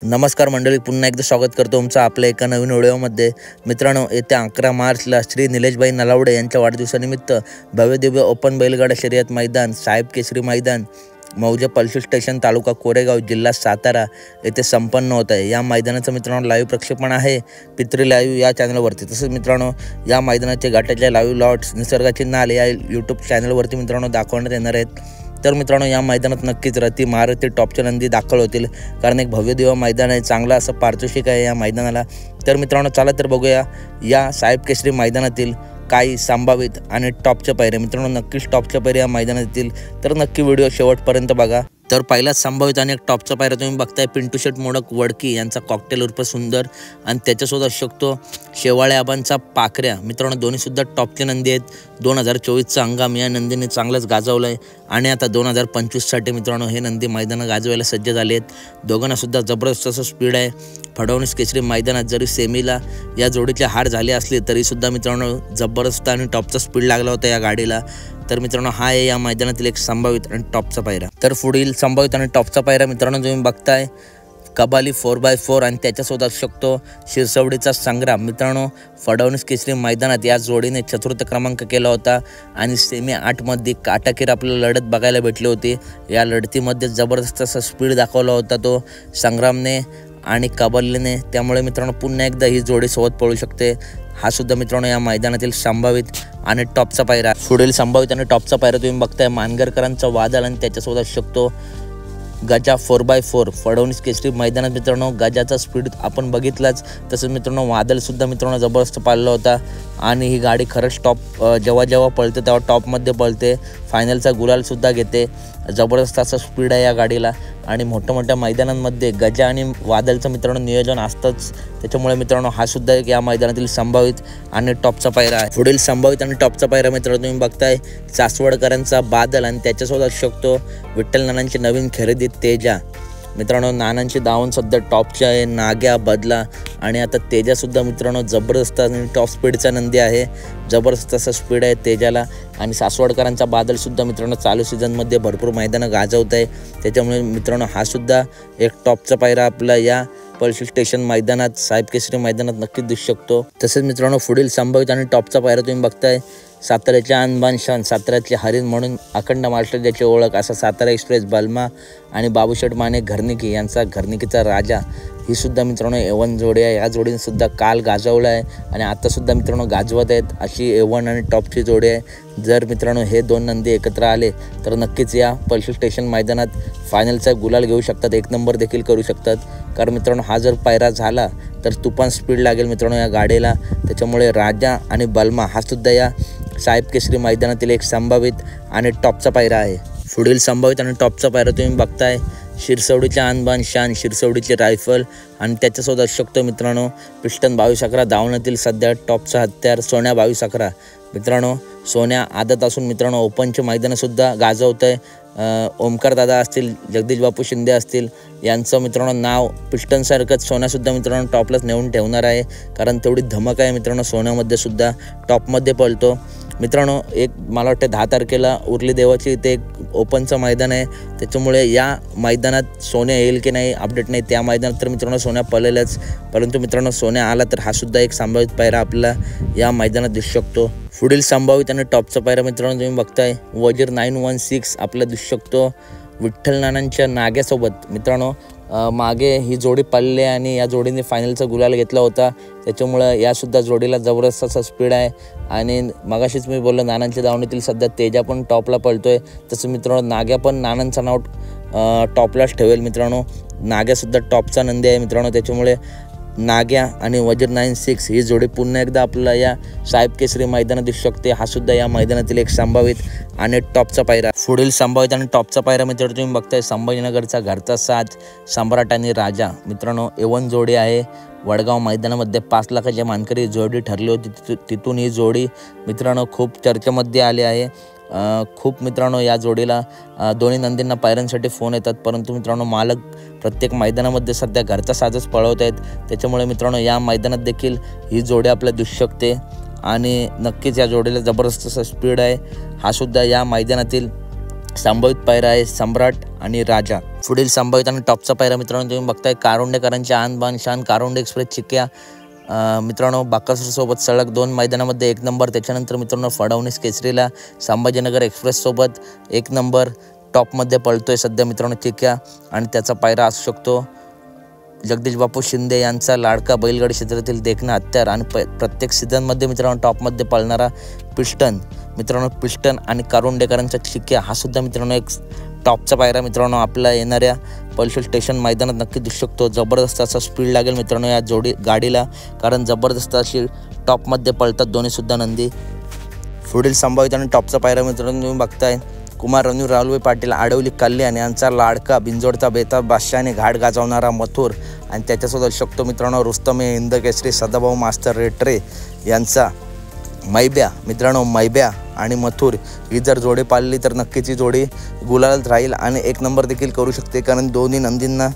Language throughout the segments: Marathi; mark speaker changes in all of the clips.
Speaker 1: नमस्कार मंडळी, पुन्हा एकदा स्वागत करतो तुमचं आपल्या एका नवीन व्हिडिओमध्ये। मित्रांनो, येत्या 11 मार्चला श्री निलेशभाई नलावडे यांच्या वाढदिवसानिमित्त भव्यदिव्य ओपन बैलगाडा शर्यत मैदान साहेब केसरी मैदान मौजे पल्सी स्टेशन तालुका कोरेगाव जिल्हा सातारा येथे संपन्न होत आहे। या मैदानाचं मित्रांनो लाईव्ह प्रक्षेपण आहे पित्री लाईव्ह या चॅनलवरती। तसंच मित्रांनो या मैदानाचे घाटाच्या लाईव्ह लॉट्स निसर्गाची नाल या यूट्यूब चॅनलवरती मित्रांनो दाखवण्यात येणार आहेत। तर मित्रांनो या मैदानात नक्कीच रती महारथी टॉपच्या नंदी दाखल होतील, कारण एक भव्य दिव्य मैदान आहे, चांगला असं पारितोषिक आहे या मैदानाला। तर मित्रांनो चला तर बघूया या साहेब केसरी मैदानातील काही संभावित आणि टॉपच्या पायऱ्या। मित्रांनो नक्कीच टॉपच्या पायऱ्या या मैदानात येतील, तर नक्की व्हिडिओ शेवटपर्यंत बघा। तर पहिलाच संभावित आणि एक टॉपचा पायरा तुम्ही बघताय पिंटू शेट मोडक वडकी यांचा कॉकटेल उर्फ सुंदर आणि त्याच्यासोबत असू शकतो शेवाळे आबांचा पाखऱ्या। मित्रांनो दोन्ही सुद्धा टॉपचे नंदी आहेत। 2024चा हंगाम या नंदीने चांगलाच गाजवला आहे आणि आता 2025साठी मित्रांनो हे नंदी मैदानात गाजवायला सज्ज झाले आहेत। दोघांना सुद्धा जबरदस्त असं स्पीड आहे। फडवणीस केसरी मैदानात जरी सेमीला या जोडीची हार झाली असली तरी सुद्धा मित्रांनो जबरदस्त आणि टॉपचा स्पीड लागला होता या गाडीला। तर मित्रांनो हा आहे या मैदानातील एक संभावित आणि टॉपचा पायरा। तर पुढील संभावित आणि टॉपचा पायरा मित्रांनो तुम्ही बघताय कबाली 4x4 आणि त्याच्यासोबत असू शकतो शिरसवडीचा संग्राम। मित्रांनो फडवणीस केसरी मैदानात या जोडीने चतुर्थ क्रमांक केला होता आणि सेमी 8 मध्ये काटाकीर आपल्याला लढत बघायला भेटली होती। या लढतीमध्ये जबरदस्त असा स्पीड दाखवला होता तो संग्रामने आणि कबालीने, त्यामुळे मित्रांनो पुन्हा एकदा ही जोडी सोबत पळू शकते। हा सुद्धा मित्रांनो या मैदानातील संभावित आणि टॉपचा पायरा। पुढील संभावित आणि टॉपचा पायरा तुम्ही बघताय मानगरकरांचा वादळ आणि त्याच्यासोबत असू शकतो गजा 4x4 फडवणीस केसरी मैदानात। मित्रांनो गजाचा स्पीड आपण बघितलाच, तसंच मित्रांनो वादळ सुद्धा मित्रांनो जबरदस्त पाळला होता आणि ही गाडी खरंच टॉप जेव्हा पळते तेव्हा टॉपमध्ये पळते, फायनलचा गुलाल सुद्धा घेते। जबरदस्त असं स्पीड आहे या गाडीला आणि मोठ्या मैदानांमध्ये गजा आणि वादळचं मित्रांनो नियोजन असतंच, त्याच्यामुळे मित्रांनो हा सुद्धा एक या मैदानातील संभावित आणि टॉपचा पायरा आहे। पुढील संभावित आणि टॉपचा पायरा मित्रांनो तुम्ही बघताय सासवडकरांचा बादल आणि त्याच्यासोबत असू शकतो विठ्ठल नानांची नवीन खरेदी तेजा। मित्रांनो नानांची दावण सध्या टॉपची आहे, नाग्या बदला आणि आता तेजासुद्धा मित्रांनो जबरदस्त आणि टॉप स्पीडचा नंदी आहे। जबरदस्त असा स्पीड आहे तेजाला आणि सासवडकरांचा बादलसुद्धा मित्रांनो चालू सीझनमध्ये भरपूर मैदानं गाजवत आहे, त्याच्यामुळे मित्रांनो हा सुद्धा एक टॉपचा पायरा आपला या पल्सी स्टेशन मैदानात साहेब केसरी मैदानात नक्कीच दिसू शकतो। तसेच मित्रांनो पुढील संभावित आणि टॉपचा पायरा तुम्ही बघताय साताऱ्याचे आणबान शान साताऱ्यातले हरिण म्हणून अखंड महाराष्ट्रात ज्याची ओळख असा सातारा एक्सप्रेस बलमा आणि बाबूशेठ माने घरनिकी यांचा घरनिकीचा राजा ही सुद्धा मित्रांनो A1 जोडी आहे। या जोडीने सुद्धा काल गाजवला आहे आणि आता सुद्धा मित्रांनो गाजवत आहेत, अशी A1 आणि टॉपची जोडी आहे। जर मित्रांनो हे दोन नंदी एकत्र आले तर नक्कीच या पल्सी स्टेशन मैदानात फायनलचा गुलाल घेऊ शकतात, एक नंबर देखील करू शकतात। कारण मित्रांनो हा जर पायरा झाला तर तुफान स्पीड लागेल मित्रांनो या गाडीला, त्याच्यामुळे राजा आणि बलमा हा सुद्धा या साहेब केसरी मैदानातील एक संभावित आणि टॉपचा पायरा आहे। पुढील संभावित आणि टॉपचा पायरा तुम्ही बघताय शिरसवडीच्या आणबान शान शिरसवडीची रायफल आणि त्याच्यासोबत असू शकतो मित्रांनो पिस्टन 2211 धावण्यातील सध्या टॉपचा हत्यार सोन्या 2211। मित्रांनो सोन्या आदत असून मित्रांनो ओपनचे मैदानसुद्धा गाजवत आहे। ओमकार दादा असतील, जगदीश बापू शिंदे असतील यांचं मित्रांनो नाव पिस्टनसारखंच सोन्यासुद्धा मित्रांनो टॉपलाच नेऊन ठेवणार आहे, कारण तेवढी धमक आहे मित्रांनो सोन्यामध्ये सुद्धा टॉपमध्ये पळतो। मित्रांनो एक मला वाटतं 10 तारखेला उरली देवाची इथे एक ओपनचं मैदान आहे, त्याच्यामुळे या मैदानात सोन्या येईल की नाही अपडेट नाही। त्या मैदानात तर मित्रांनो सोन्या पळेलच, परंतु मित्रांनो सोन्या आला तर हा सुद्धा एक संभावित पायरा आपल्याला या मैदानात दिसू शकतो। पुढील संभावित आणि टॉपचा पायरा मित्रांनो तुम्ही बघताय वजीर 916 आपल्याला दिसू शकतो विठ्ठल नानांच्या नाग्यासोबत। मित्रांनो मागे ही जोडी पळली आणि या जोडीने फायनलचा गुलाल घेतला होता, त्याच्यामुळं यासुद्धा जोडीला जबरदस्त असा स्पीड आहे आणि मगाशीच मी बोललो नानांच्या दावणीतील सध्या तेजा पण टॉपला पळतोय, तसं मित्रांनो नाग्या पण नानांचं नाव टॉपलाच ठेवेल। मित्रांनो नाग्यासुद्धा टॉपचा नंदी आहे मित्रांनो, त्याच्यामुळे नाग्या आणि वजीर 96 ही जोडी पुन्हा एकदा आपल्याला या साहेब केसरी मैदानात दिसू शकते। हा सुद्धा या मैदानातील एक संभावित आणि टॉपचा पायरा। पुढील संभावित आणि टॉपचा पायरा मित्रांनो तुम्ही बघताय संभाजीनगरचा घरचा साज सम्राट आणि राजा। मित्रांनो A1 जोडी आहे, वडगाव मैदानामध्ये 5 लाखाच्या मानकरी जोडी ठरली होती, तिथून ही जोडी मित्रांनो खूप चर्चेमध्ये आली आहे। खूप मित्रांनो या जोडीला दोन्ही नंदींना पायऱ्यांसाठी फोन येतात, परंतु मित्रांनो मालक प्रत्येक मैदानामध्ये सध्या घरचा साजच पळवत आहेत, त्याच्यामुळे मित्रांनो या मैदानात देखील ही जोडी आपल्याला दिसू शकते आणि नक्कीच या जोडीला जबरदस्त असा स्पीड आहे। हा सुद्धा या मैदानातील संभावित पायरा आहे सम्राट आणि राजा। पुढील संभावित आणि टॉपचा पायरा मित्रांनो तुम्ही बघताय कारुंडेकरांची आन बान शान कारुंडे एक्सप्रेस चिक्या मित्रांनो बाकासूरसोबत सलग 2 मैदानामध्ये 1 नंबर। त्याच्यानंतर मित्रांनो फडवणीस केसरीला संभाजीनगर एक्सप्रेससोबत 1 नंबर टॉपमध्ये पळतोय सध्या मित्रांनो चिक्या, आणि त्याचा पायरा असू शकतो जगदीश बापू शिंदे यांचा लाडका बैलगाडी क्षेत्रातील देखणा हत्यार आणि प्रत्येक सीझनमध्ये मित्रांनो टॉपमध्ये पळणारा पिस्टन मित्रांनो, पिस्टन आणि कारुंडेकरांचा चिक्या हा सुद्धा मित्रांनो एक टॉपचा पायरा मित्रांनो आपला येणाऱ्या पल्सर स्टेशन मैदानात नक्की दिसू शकतो। जबरदस्त असा स्पीड लागेल मित्रांनो या गाडीला, कारण जबरदस्त अशी टॉपमध्ये पळतात दोन्ही सुद्धा नंदी। पुढील संभावित आणि टॉपचा पायरा मित्रांनो तुम्ही बघताय कुमार रणवीर राहुलभाई पाटील आडवली कल्याण यांचा लाडका बिंजोडचा बेताब बादशाहने घाट गाजवणारा मथुर, आणि त्याच्यासोबत शकतो मित्रांनो रुस्तमे हिंद केसरी सदाभाऊ मास्तर रेटरे यांचा मैब्या मित्रांनो। मैब्या आणि मथुर ही जर जोडी पाळली तर नक्कीच ही जोडी गुलालात राहील आणि 1 नंबर देखील करू शकते, कारण दोन्ही नंदींना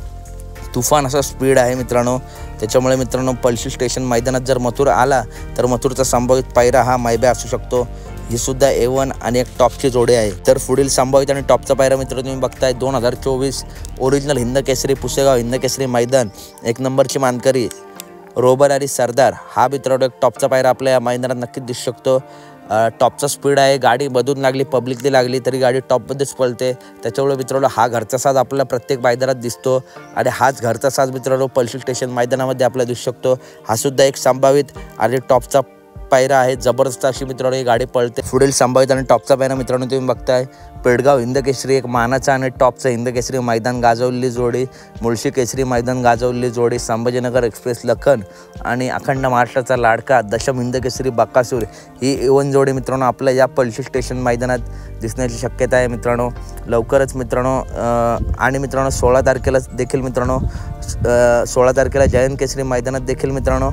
Speaker 1: तुफान असा स्पीड आहे मित्रांनो। त्याच्यामुळे मित्रांनो पल्सर स्टेशन मैदानात जर मथुर आला तर मथुरचा संभावित पायरा हा मैब्या असू शकतो। ही सुद्धा A1 आणि एक टॉपची जोडी आहे। तर पुढील संभावित आणि टॉपचा पायरा मित्रांनो तुम्ही बघताय 2024 ओरिजिनल हिंद केसरी पुसेगाव हिंद केसरी मैदान 1 नंबरची मानकरी रोबर आणि सरदार हा मित्रांनो एक टॉपचा पायरा आपल्या या मैदानात नक्कीच दिसू शकतो। टॉपचा स्पीड आहे, गाडी बदलून लागली पब्लिकली लागली तरी गाडी टॉपमध्येच पळते। त्याच्यामुळे मित्रांनो हा घरचा साज आपल्याला प्रत्येक मैदानात दिसतो, आणि हाच घरचा साज मित्रांनो पल्सर स्टेशन मैदानामध्ये आपल्याला दिसू शकतो। हा सुद्धा एक संभावित आणि टॉपचा पायरा आहे, जबरदस्त अशी मित्रांनो ही गाडी पळते। पुढील संभावित आणि टॉपचा पायरा मित्रांनो तुम्ही बघताय पेडगाव हिंद केसरी एक मानाचा आणि टॉपचा हिंद केसरी मैदान गाजवलेली जोडी, मुळशी केसरी मैदान गाजवलेली जोडी, संभाजीनगर एक्सप्रेस लखन आणि अखंड महाराष्ट्राचा लाडका दशम हिंद केसरी बकासूर ही A1 जोडी मित्रांनो आपल्या या पल्सर स्टेशन मैदानात दिसण्याची शक्यता आहे मित्रांनो लवकरच मित्रांनो। आणि मित्रांनो 16 तारखेला देखील मित्रांनो 16 तारखेला जयंत केसरी मैदानात देखील मित्रांनो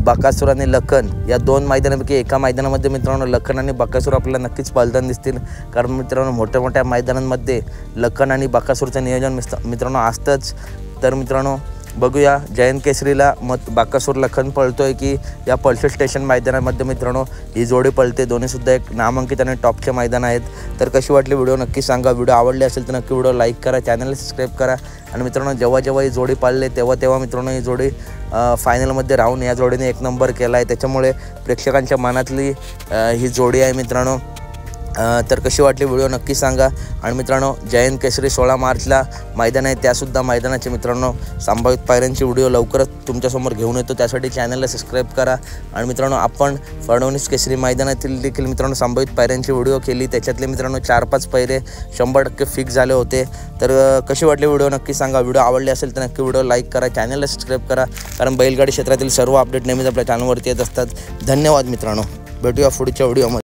Speaker 1: बकासूर आणि लखन या 2 मैदानापैकी एका मैदानामध्ये मित्रांनो लखन आणि बकासूर आपल्याला नक्कीच पळताना दिसतील, कारण मित्रांनो मोठ्या मोठ्या मैदानांमध्ये लखन आणि बकासूरचं नियोजन मित्रांनो असतंच। तर मित्रांनो बघूया जयंत केसरीला बकासूर लखन पळतोय की या पल्सर स्टेशन मैदानामध्ये मित्रांनो ही जोडी पळते। दोन्ही सुद्धा एक नामांकित आणि टॉपचे मैदान आहेत। तर कशी वाटली व्हिडिओ नक्की सांगा। व्हिडिओ आवडली असेल तर नक्की व्हिडिओ लाईक करा, चॅनलला सबस्क्राईब करा, आणि मित्रांनो जेव्हा ही जोडी पाळले तेव्हा मित्रांनो ही जोडी फायनलमध्ये राहून या जोडीने 1 नंबर केला आहे, त्याच्यामुळे प्रेक्षकांच्या मनातली ही जोडी आहे मित्रांनो। तर कशी वाटली व्हिडिओ नक्की सांगा। आणि मित्रांनो जयंत केसरी 16 मार्चला मैदान आहे, त्यासुद्धा मैदानाचे मित्रांनो संभावित पायऱ्यांची व्हिडिओ लवकरच तुमच्यासमोर घेऊन येतो, त्यासाठी चॅनलला सबस्क्राईब करा। आणि मित्रांनो आपण फडवणीस केसरी मैदानातील देखील मित्रांनो संभावित पायऱ्यांची व्हिडिओ केली, त्याच्यातले मित्रांनो 4-5 पायरे 100% फिक्स झाले होते। तर कशी वाटली व्हिडिओ नक्की सांगा। व्हिडिओ आवडली असेल तर नक्की व्हिडिओ लाईक करा, चॅनलला सबस्क्राईब करा, कारण बैलगाडी क्षेत्रातील सर्व अपडेट नेहमीच आपल्या चॅनलवरती येत असतात। धन्यवाद मित्रांनो, भेटूया पुढच्या व्हिडिओमध्ये।